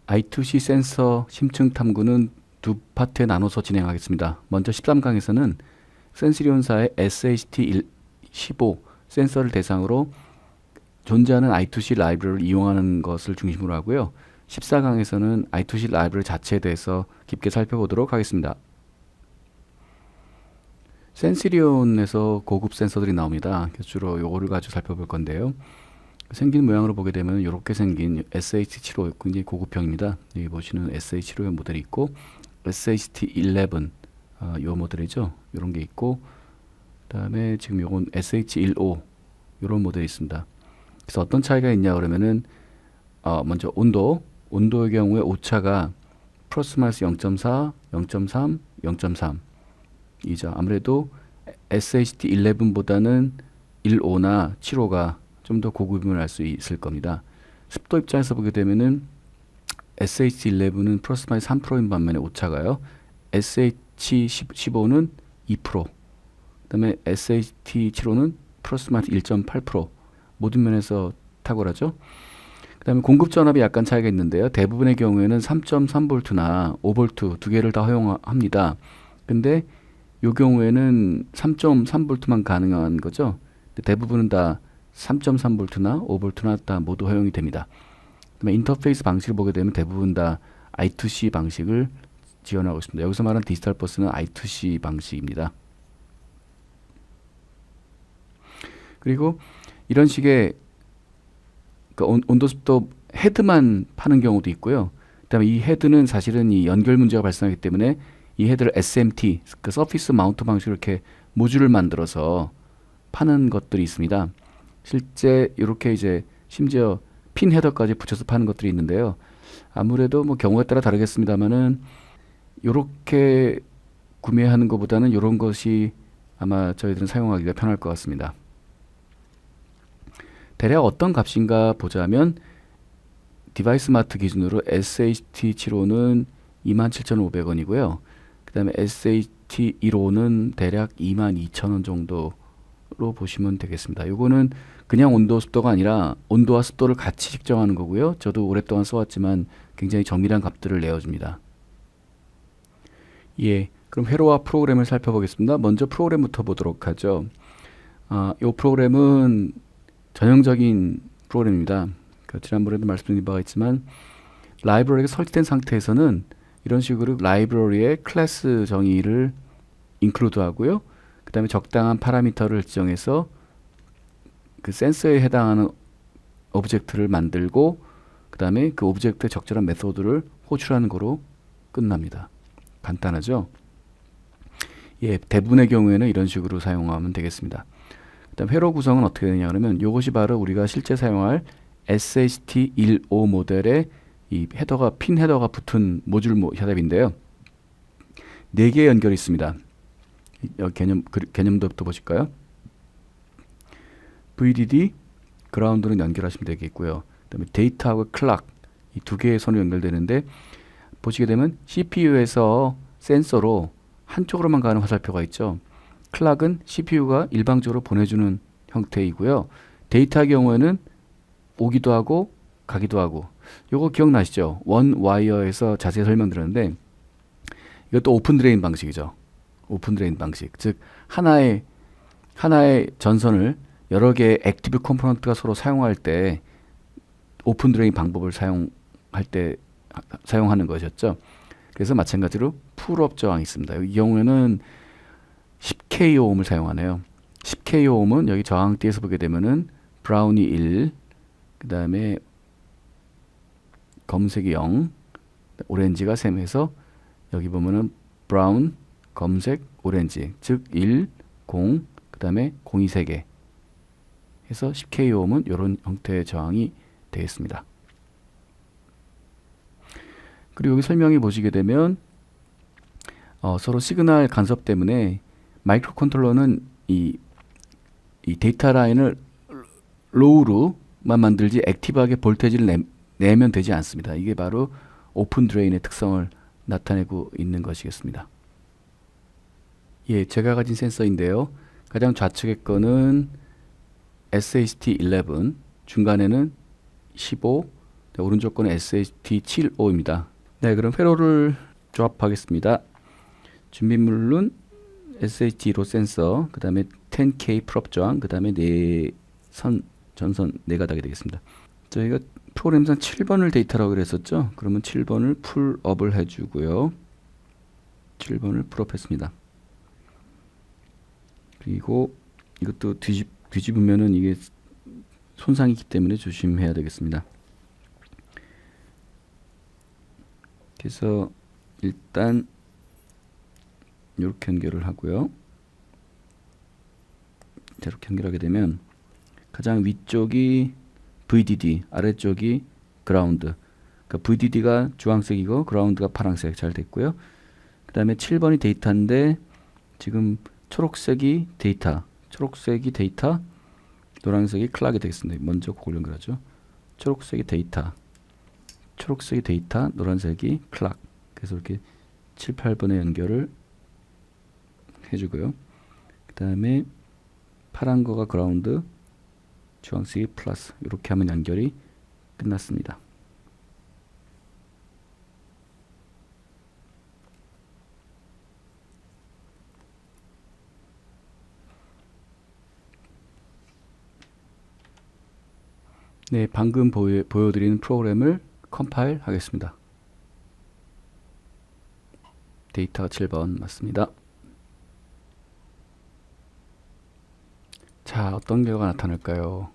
I2C 센서 심층 탐구는 두 파트에 나눠서 진행하겠습니다. 먼저 13강에서는 센시리온사의 SHT15 센서를 대상으로 존재하는 I2C 라이브러리를 이용하는 것을 중심으로 하고요. 14강에서는 I2C 라이브러리 자체에 대해서 깊게 살펴보도록 하겠습니다. 센시리온에서 고급 센서들이 나옵니다. 주로 요거를 가지고 살펴볼 건데요. 생긴 모양으로 보게 되면 이렇게 생긴 SH75 굉장히 고급형입니다. 여기 보시는 SH75 모델이 있고 SHT11 요 모델이죠. 이런 게 있고 그 다음에 지금 요건 SH15 이런 모델이 있습니다. 그래서 어떤 차이가 있냐 그러면은 먼저 온도의 경우에 오차가 플러스 마이너스 0.4, 0.3, 0.3 이죠. 아무래도 SHT11보다는 15나 75가 좀 더 고급임을 알 수 있을 겁니다. 습도 입장에서 보게 되면은 SH11은 플러스 마이너스 3%인 반면에 오차가요. SH15는 2%, 그 다음에 SHT75는 플러스 마이너스 1.8% 모든 면에서 탁월하죠. 그 다음에 공급 전압이 약간 차이가 있는데요. 대부분의 경우에는 3.3V나 5V 두 개를 다 허용합니다. 근데 이 경우에는 3.3V만 가능한 거죠. 대부분은 다 3.3V나 5V나 다 모두 허용이 됩니다. 그다음에 인터페이스 방식을 보게 되면 대부분 다 I2C 방식을 지원하고 있습니다. 여기서 말하는 디지털 버스는 I2C 방식입니다. 그리고 이런 식의 온도 습도 헤드만 파는 경우도 있고요. 그다음에 이 헤드는 사실은 이 연결 문제가 발생하기 때문에 이 헤드를 SMT, 그 서피스 마운트 방식으로 이렇게 모듈을 만들어서 파는 것들이 있습니다. 실제 이렇게 이제 심지어 핀 헤더까지 붙여서 파는 것들이 있는데요. 아무래도 뭐 경우에 따라 다르겠습니다만은 이렇게 구매하는 것보다는 이런 것이 아마 저희들은 사용하기가 편할 것 같습니다. 대략 어떤 값인가 보자면 디바이스 마트 기준으로 SHT75는 27,500원이고요. 그 다음에 SHT15는 대략 22,000원 정도로 보시면 되겠습니다. 요거는 그냥 온도 습도가 아니라 온도와 습도를 같이 측정하는 거고요. 저도 오랫동안 써왔지만 굉장히 정밀한 값들을 내어줍니다. 예, 그럼 회로와 프로그램을 살펴보겠습니다. 먼저 프로그램부터 보도록 하죠. 이 프로그램은 전형적인 프로그램입니다. 지난번에도 말씀드린 바가 있지만 라이브러리가 설치된 상태에서는 이런 식으로 라이브러리의 클래스 정의를 인클루드 하고요. 그 다음에 적당한 파라미터를 지정해서 그 센서에 해당하는 오브젝트를 만들고 그 다음에 그 오브젝트의 적절한 메소드를 호출하는 거로 끝납니다. 간단하죠? 예, 대부분의 경우에는 이런 식으로 사용하면 되겠습니다. 그 다음 회로 구성은 어떻게 되냐 그러면 이것이 바로 우리가 실제 사용할 SHT15 모델의 이 헤더가 핀 헤더가 붙은 모듈 셋업인데요. 4개의 연결이 있습니다. 개념부터 보실까요? VDD, 그라운드는 연결하시면 되겠고요. 그다음에 데이터하고 클락 이 두 개의 선이 연결되는데 보시게 되면 CPU에서 센서로 한쪽으로만 가는 화살표가 있죠. 클락은 CPU가 일방적으로 보내주는 형태이고요. 데이터의 경우에는 오기도 하고 가기도 하고 요거 기억나시죠? 원 와이어에서 자세히 설명드렸는데 이것도 오픈 드레인 방식이죠. 오픈 드레인 방식. 즉 하나의 전선을 여러 개의 액티브 컴포넌트가 서로 사용할 때 오픈 드레인 방법을 사용하는 것이었죠. 그래서 마찬가지로 풀업 저항이 있습니다. 이 경우에는 10kΩ을 사용하네요. 10kΩ은 여기 저항대에서 보게 되면은 브라운이 1, 그 다음에 검색이 0, 오렌지가 3 해서 여기 보면은 브라운, 검색, 오렌지 즉 1, 0, 그 다음에 0이 3개 해서 10kΩ은 이런 형태의 저항이 되겠습니다. 그리고 여기 설명해 보시게 되면 서로 시그널 간섭 때문에 마이크로 컨트롤러는 이 데이터 라인을 로우로만 만들지 액티브하게 볼테이지를 내면 되지 않습니다. 이게 바로 오픈 드레인의 특성을 나타내고 있는 것이겠습니다. 예, 제가 가진 센서인데요. 가장 좌측의 거는 SHT11, 중간에는 15, 네, 오른쪽 거는 SHT75입니다. 네, 그럼 회로를 조합하겠습니다. 준비물은 SHT1호 센서, 그 다음에 10K 프롭 저항, 그 다음에 전선 4가닥이 되겠습니다. 저희가 프로그램상 7번을 데이터라고 그랬었죠. 그러면 7번을 풀업을 해주고요. 7번을 풀업했습니다. 그리고 이것도 뒤집으면은 이게 손상이 있기 때문에 조심해야 되겠습니다. 그래서 일단 이렇게 연결을 하고요. 이렇게 연결하게 되면 가장 위쪽이 VDD, 아래쪽이 그라운드. 그러니까 VDD가 주황색이고 그라운드가 파란색 잘 됐고요. 그 다음에 7번이 데이터인데 지금 초록색이 데이터, 노란색이 클락이 되겠습니다. 먼저 그걸 연결하죠. 초록색이 데이터, 노란색이 클락. 그래서 이렇게 7, 8번의 연결을 해주고요. 그 다음에 파란 거가 그라운드, 주황색이 플러스. 이렇게 하면 연결이 끝났습니다. 네, 방금 보여드린 프로그램을 컴파일 하겠습니다. 데이터가 7번 맞습니다. 자, 어떤 결과가 나타날까요?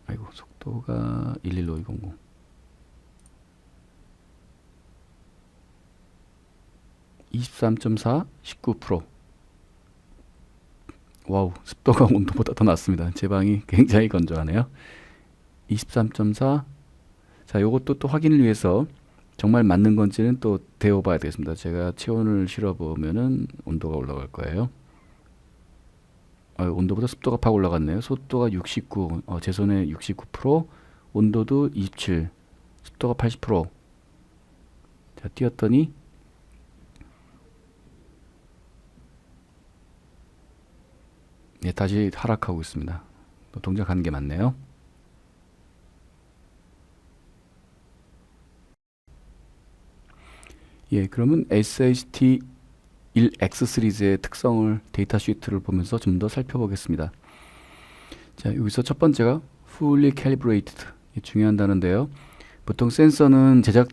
아이고, 속도가 115200. 23.4, 19%. 와우, 습도가 온도보다 더 낮습니다. 제 방이 굉장히 건조하네요. 23.4. 자, 요것도 또 확인을 위해서 정말 맞는 건지는 또 데워봐야 되겠습니다. 제가 체온을 실어보면은 온도가 올라갈 거예요. 온도보다 습도가 팍 올라갔네요. 습도가 69, 제 손에 69%, 온도도 27, 습도가 80%. 자, 띄웠더니 네, 다시 하락하고 있습니다. 또 동작하는 게 맞네요. 예, 그러면 SHT1X 시리즈의 특성을 데이터 시트를 보면서 좀 더 살펴보겠습니다. 자, 여기서 첫 번째가 fully calibrated. 중요한 단어인데요. 보통 센서는 제작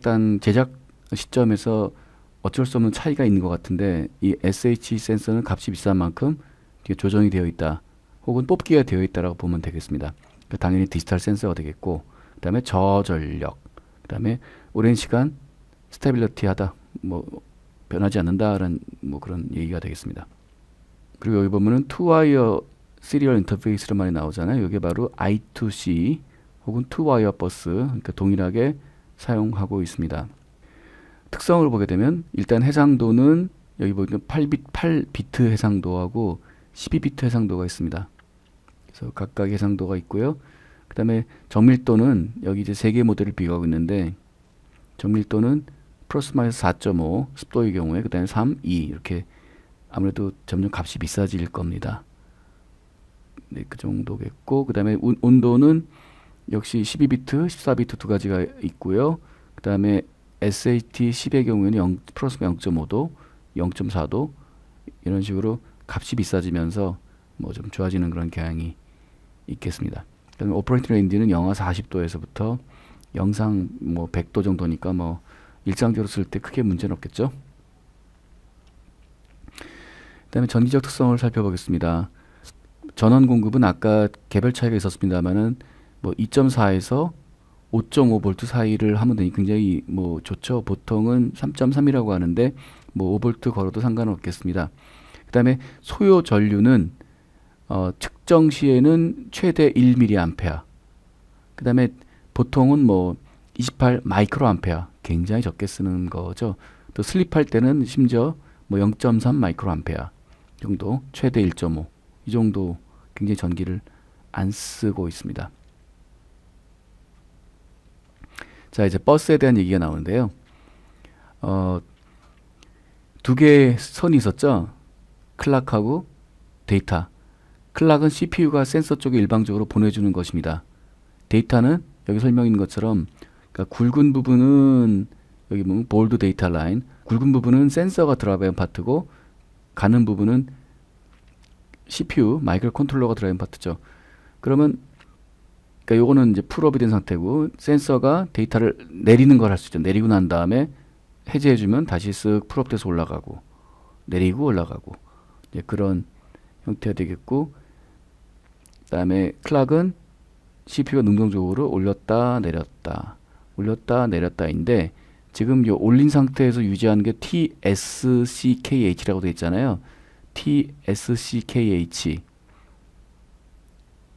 시점에서 어쩔 수 없는 차이가 있는 것 같은데 이 SH 센서는 값이 비싼 만큼 조정이 되어 있다. 혹은 뽑기가 되어 있다라고 보면 되겠습니다. 당연히 디지털 센서가 되겠고, 그 다음에 저전력, 그 다음에 오랜 시간 스테빌리티하다, 뭐 변하지 않는다라는 뭐 그런 얘기가 되겠습니다. 그리고 여기 보면은 투와이어 시리얼 인터페이스로 많이 나오잖아요. 이게 바로 I2C 혹은 투와이어 버스, 그러니까 동일하게 사용하고 있습니다. 특성을 보게 되면 일단 해상도는 여기 보면 8비트 해상도하고 12비트 해상도가 있습니다. 그래서 각각 해상도가 있고요. 그 다음에 정밀도는 여기 이제 3개 모델을 비교하고 있는데 정밀도는 플러스 마이너스 4.5 습도의 경우에 그 다음에 3, 2 이렇게 아무래도 점점 값이 비싸질 겁니다. 네, 그 정도겠고 그 다음에 온도는 역시 12비트, 14비트 두 가지가 있고요. 그 다음에 SAT10의 경우에는 플러스 0.5도, 0.4도 이런 식으로 값이 비싸지면서 뭐 좀 좋아지는 그런 경향이 있겠습니다. 그다음에 오퍼레이팅 레인지는 영하 40도에서부터 영상 뭐 100도 정도니까 뭐 일상적으로 쓸 때 크게 문제는 없겠죠. 그다음에 전기적 특성을 살펴보겠습니다. 전원 공급은 아까 개별 차이가 있었습니다만은 뭐 2.4에서 5.5V 사이를 하면 되니 굉장히 뭐 좋죠. 보통은 3.3이라고 하는데 뭐 5V 걸어도 상관은 없겠습니다. 그 다음에 소요 전류는 측정 시에는 최대 1mA. 그 다음에 보통은 뭐 28 마이크로암페어, 굉장히 적게 쓰는 거죠. 또 슬립할 때는 심지어 뭐 0.3 마이크로암페어 정도, 최대 1.5 이 정도 굉장히 전기를 안 쓰고 있습니다. 자, 이제 버스에 대한 얘기가 나오는데요. 두 개의 선이 있었죠. 클락하고 데이터. 클락은 CPU가 센서 쪽에 일방적으로 보내주는 것입니다. 데이터는 여기 설명 있는 것처럼 그러니까 굵은 부분은 여기 보면 볼드 데이터 라인, 굵은 부분은 센서가 들어가는 파트고 가는 부분은 CPU 마이크로 컨트롤러가 들어가는 파트죠. 그러면 그러니까 요거는 이제 풀업이 된 상태고 센서가 데이터를 내리는 걸 할 수 있죠. 내리고 난 다음에 해제해주면 다시 쓱 풀업돼서 올라가고 내리고 올라가고 이제 그런 형태가 되겠고, 그다음에 클락은 CPU가 능동적으로 올렸다 내렸다 올렸다 내렸다인데 지금 요 올린 상태에서 유지하는 게 TSCKH라고 되어 있잖아요. TSCKH.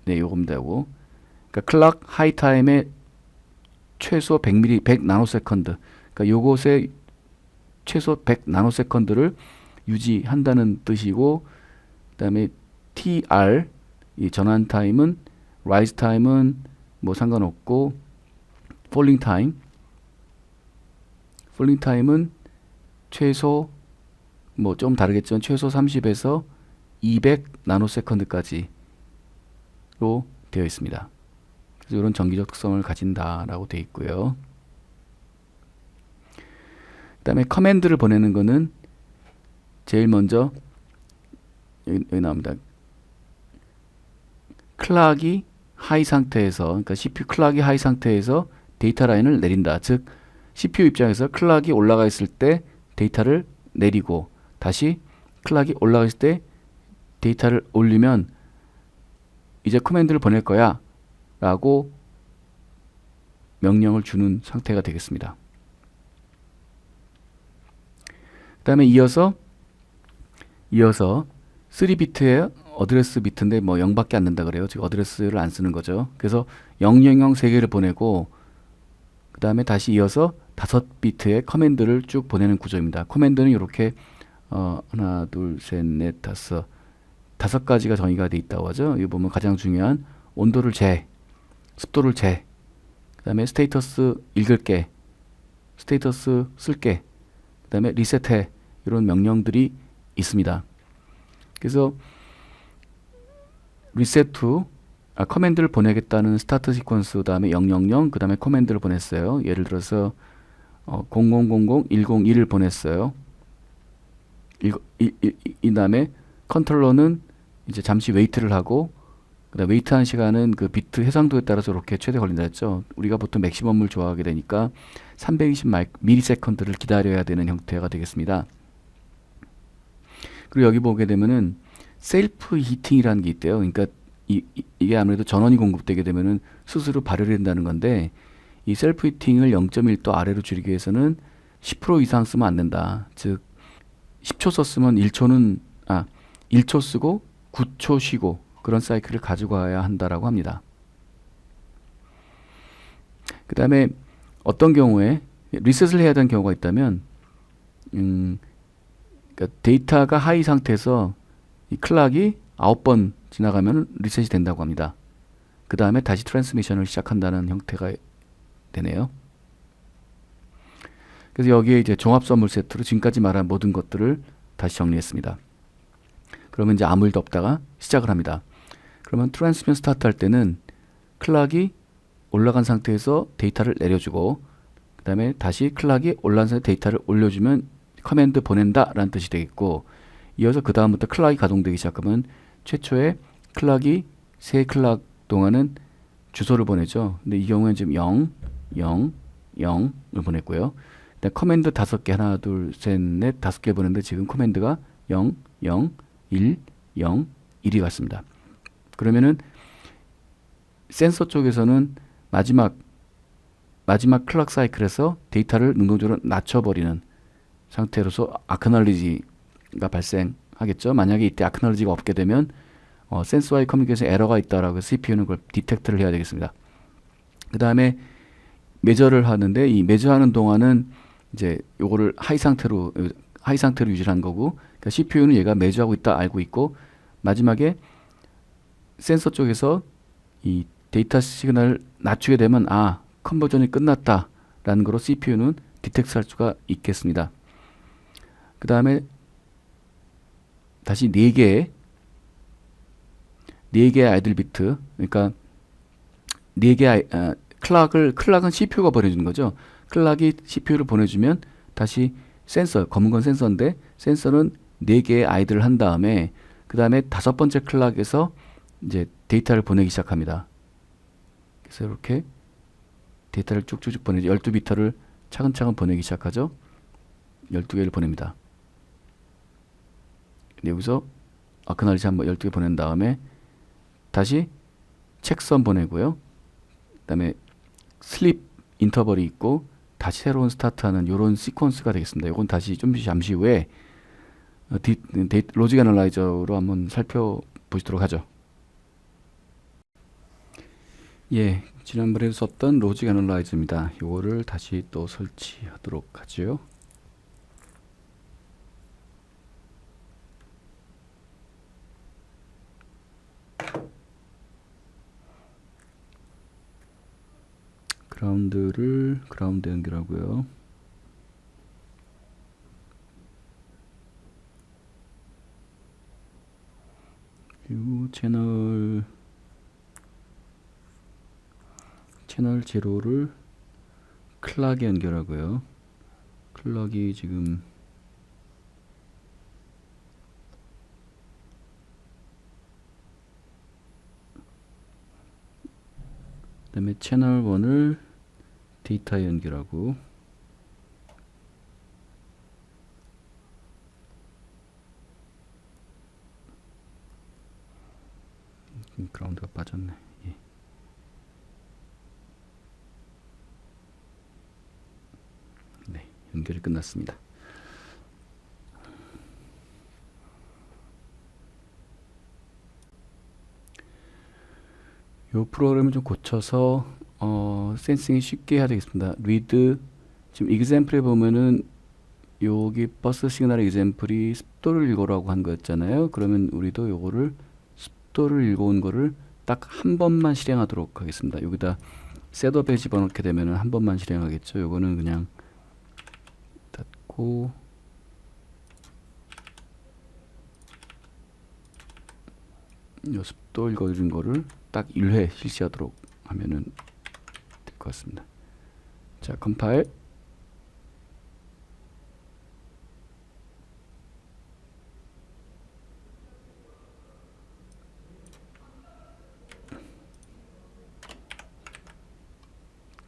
네, 요겁니다. 요거. 그러니까 클락 하이 타임의 최소 100 나노세컨드. 그러니까 요것의 최소 100 나노세컨드를 유지한다는 뜻이고, 그다음에 TR 이 전환 타임은 라이즈 타임은 뭐 상관없고 폴링 타임은 최소 뭐 좀 다르겠지만 최소 30에서 200 나노세컨드까지로 되어 있습니다. 그래서 이런 정기적 특성을 가진다라고 되어 있고요. 그다음에 커맨드를 보내는 거는 제일 먼저 여기 나옵니다. 클락이 하이 상태에서, 그러니까 CPU 클락이 하이 상태에서 데이터 라인을 내린다. 즉 CPU 입장에서 클락이 올라가 있을 때 데이터를 내리고 다시 클락이 올라가 있을 때 데이터를 올리면 이제 커맨드를 보낼 거야 라고 명령을 주는 상태가 되겠습니다. 그 다음에 이어서 3비트의 어드레스 비트인데 뭐 0밖에 안 된다 그래요. 즉 어드레스를 안 쓰는 거죠. 그래서 000 3개를 보내고 그 다음에 다시 이어서 5비트의 커맨드를 쭉 보내는 구조입니다. 커맨드는 이렇게 하나, 둘, 셋, 넷, 다섯 가지가 정의가 돼 있다고 하죠. 여기 보면 가장 중요한 온도를 재, 습도를 재, 그 다음에 스테이터스 읽을게, 스테이터스 쓸게, 그 다음에 리셋해, 이런 명령들이 있습니다. 그래서 리셋 to 커맨드를 보내겠다는 스타트 시퀀스, 그 다음에 000, 그 다음에 커맨드를 보냈어요. 예를 들어서 0000-101을 보냈어요. 이 다음에 컨트롤러는 이제 잠시 웨이트를 하고, 그 다음에 웨이트하는 시간은 그 비트 해상도에 따라서 이렇게 최대 걸린다 했죠. 우리가 보통 맥시멈을 좋아하게 되니까 320 미리세컨드를 기다려야 되는 형태가 되겠습니다. 그리고 여기 보게 되면은 셀프 히팅이라는 게 있대요. 그러니까 이게 아무래도 전원이 공급되게 되면은 스스로 발열이 된다는 건데, 이 셀프 히팅을 0.1도 아래로 줄이기 위해서는 10% 이상 쓰면 안 된다. 즉 10초 썼으면 1초 쓰고 9초 쉬고 그런 사이클을 가지고 와야 한다라고 합니다. 그 다음에 어떤 경우에 리셋을 해야 되는 경우가 있다면 그러니까 데이터가 하이 상태에서 이 클락이 9번 지나가면 리셋이 된다고 합니다. 그 다음에 다시 트랜스미션을 시작한다는 형태가 되네요. 그래서 여기에 이제 종합 선물 세트로 지금까지 말한 모든 것들을 다시 정리했습니다. 그러면 이제 아무 일도 없다가 시작을 합니다. 그러면 트랜스미션 스타트 할 때는 클락이 올라간 상태에서 데이터를 내려주고, 그 다음에 다시 클락이 올라간 상태에서 데이터를 올려주면 커맨드 보낸다 라는 뜻이 되겠고, 이어서 그 다음부터 클락이 가동되기 시작하면 최초에 클락이 3클락 동안은 주소를 보내죠. 근데 이 경우에는 지금 0, 0, 0을 보냈고요. 커맨드 5개, 하나, 둘, 셋, 넷, 5개 보냈는데 지금 커맨드가 0, 0, 1, 0, 1이 갔습니다. 그러면은 센서 쪽에서는 마지막 클락 사이클에서 데이터를 능동적으로 낮춰버리는 상태로서 아크널리지가 발생하겠죠. 만약에 이때 아크널리지가 없게 되면 센서와의 커뮤니케이션 에러가 있다라고 CPU는 그걸 디텍트를 해야 되겠습니다. 그 다음에 매저를 하는데, 이 매저하는 동안은 이제 요거를 하이 상태로 유지한 거고, 그러니까 CPU는 얘가 매저하고 있다 알고 있고, 마지막에 센서 쪽에서 이 데이터 시그널을 낮추게 되면 컨버전이 끝났다라는 거로 CPU는 디텍트 할 수가 있겠습니다. 그 다음에 다시 4개의 아이들 비트, 그러니까 4개의 클락은 CPU가 보내주는 거죠. 클락이 CPU를 보내주면 다시 검은 건 센서인데 센서는 4개의 아이들을 한 다음에 그 다음에 5번째 클락에서 이제 데이터를 보내기 시작합니다. 그래서 이렇게 데이터를 쭉쭉쭉 12비트를 차근차근 보내기 시작하죠. 12개를 보냅니다. 여기서 아크날리지 한번 12개 보낸 다음에 다시 책선 보내고요. 그 다음에 슬립 인터벌이 있고 다시 새로운 스타트하는 이런 시퀀스가 되겠습니다. 이건 다시 잠시 후에 로직 애널라이저로 한번 살펴보시도록 하죠. 예, 지난번에 썼던 로직 애널라이저입니다. 이거를 다시 또 설치하도록 하죠. 그라운드를 그라운드 연결하고요. 그리고 채널 제로를 클락에 연결하고요. 클락이 지금 그 다음에 채널 1을 데이터에 연결하고 그라운드가 빠졌네. 예. 네, 연결이 끝났습니다. 이 프로그램을 좀 고쳐서 센싱이 쉽게 해야 되겠습니다. 리드 지금 example에 보면은 여기 버스 시그널 example이 습도를 읽어라고 한 거였잖아요. 그러면 우리도 요거를 습도를 읽어온 거를 딱 한 번만 실행하도록 하겠습니다. 여기다 셋업에 집어넣게 되면은 한 번만 실행하겠죠. 요거는 그냥 닫고 요 습도 읽어준 거를 딱 1회 실시하도록 하면은 될 것 같습니다. 자, 컴파일.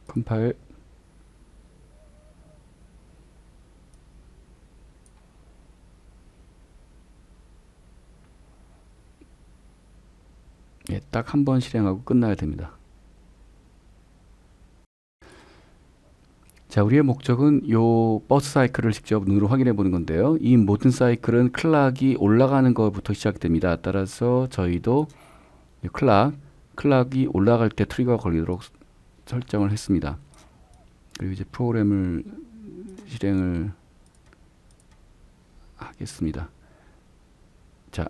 컴파일. 예, 딱 한 번 실행하고 끝나야 됩니다. 자, 우리의 목적은 요 버스 사이클을 직접 눈으로 확인해 보는 건데요. 이 모든 사이클은 클락이 올라가는 것부터 시작됩니다. 따라서 저희도 클락이 올라갈 때 트리거가 걸리도록 설정을 했습니다. 그리고 이제 프로그램을 실행을 하겠습니다. 자,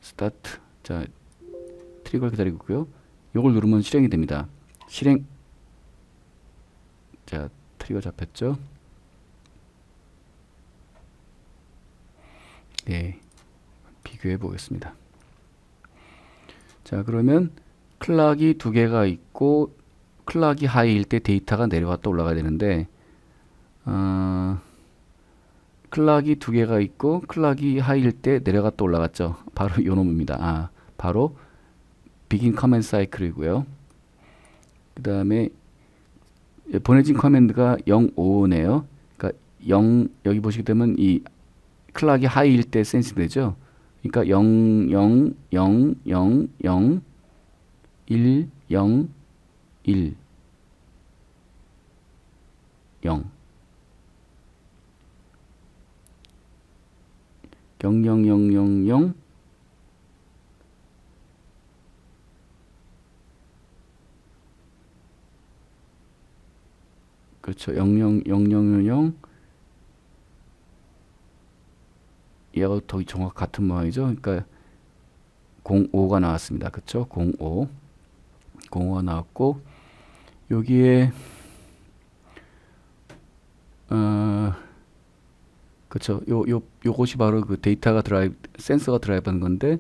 스타트. 자, 트리거를 기다리고 있고요. 요걸 누르면 실행이 됩니다. 실행. 자, 트리거 잡혔죠? 네, 비교해 보겠습니다. 자, 그러면 클락이 2개가 있고 클락이 하이일 때 데이터가 내려갔다 올라가야 되는데 클락이 2개가 있고 클락이 하이일 때 내려갔다 올라갔죠. 바로 요 놈입니다. 바로 begin command cycle이고요. 그 다음에 보내진 커맨드가 055네요. 그러니까 여기 보시게 되면 이 클락이 하이일 때 센싱 되죠. 그러니까 0, 0, 0, 0, 0, 1, 0, 1, 0, 0, 0, 0, 0, 0, 그렇죠. 0, 0, 0, 0, 0, 얘하고 더 정확 같은 모양이죠. 그러니까 05가 나왔습니다. 그렇죠? 05가 나왔고 여기에 그렇죠. 요것이 바로 그 데이터가 센서가 드라이브하는 건데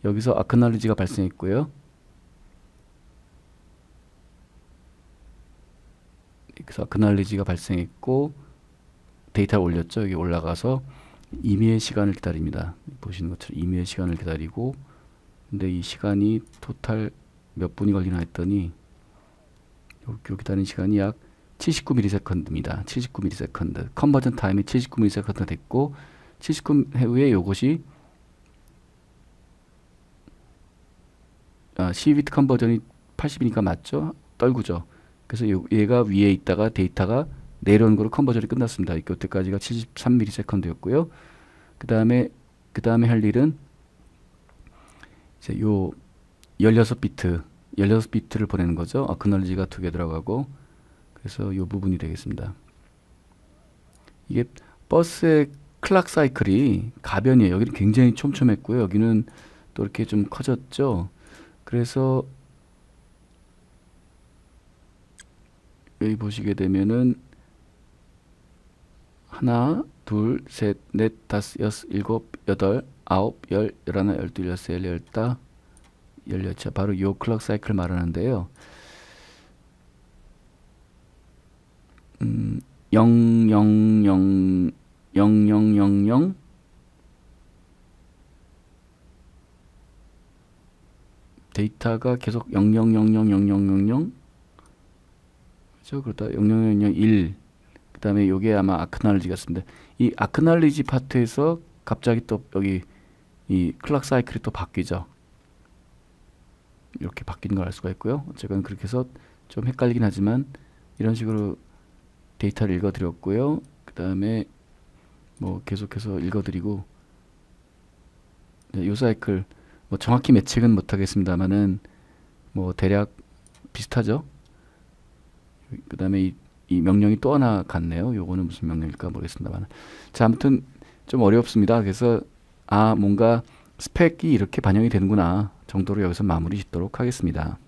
여기서 아크날리지가 발생했고요. 그래서 아크날리지가 발생했고 데이터를 올렸죠. 여기 올라가서 임의의 시간을 기다립니다. 보시는 것처럼 임의의 시간을 기다리고, 근데 이 시간이 토탈 몇 분이 걸리나 했더니 요 기다리는 시간이 약 79ms입니다. 79ms. 컨버전 타임이 79ms 됐고, 79 후에 요것이 C비트 컨버전이 80이니까 맞죠? 떨구죠. 그래서 얘가 위에 있다가 데이터가 내려오는 거로 컨버전이 끝났습니다. 이때까지가 73ms였고요. 그 다음에 할 일은 이제 요 16비트를 보내는 거죠. 아크놀리지가 2개 들어가고, 그래서 요 부분이 되겠습니다. 이게 버스의 클락 사이클이 가변이에요. 여기는 굉장히 촘촘했고요. 여기는 또 이렇게 좀 커졌죠. 그래서 여기 보시게 되면은 하나, 둘, 셋, 넷, 다섯, 여섯, 일곱, 여덟, 아홉, 열, 열하나, 열둘, 열세, 열다, 열여섯. 바로 요 클럭 사이클 말하는데요. 0000 데이터가 계속 00000000 그렇죠? 그러다 0001 그 다음에 요게 아마 아크날리지가 있습니다. 이 아크날리지 파트에서 갑자기 또 여기 이 클락 사이클이 또 바뀌죠. 이렇게 바뀌는 걸 알 수가 있고요. 어쨌건 그렇게 해서 좀 헷갈리긴 하지만 이런 식으로 데이터를 읽어드렸고요. 그 다음에 뭐 계속해서 읽어드리고, 요 사이클 뭐 정확히 매칭은 못하겠습니다만은 뭐 대략 비슷하죠. 그 다음에 이 명령이 또 하나 같네요. 요거는 무슨 명령일까 모르겠습니다만. 자, 아무튼 좀 어렵습니다. 그래서 뭔가 스펙이 이렇게 반영이 되는구나 정도로 여기서 마무리 짓도록 하겠습니다.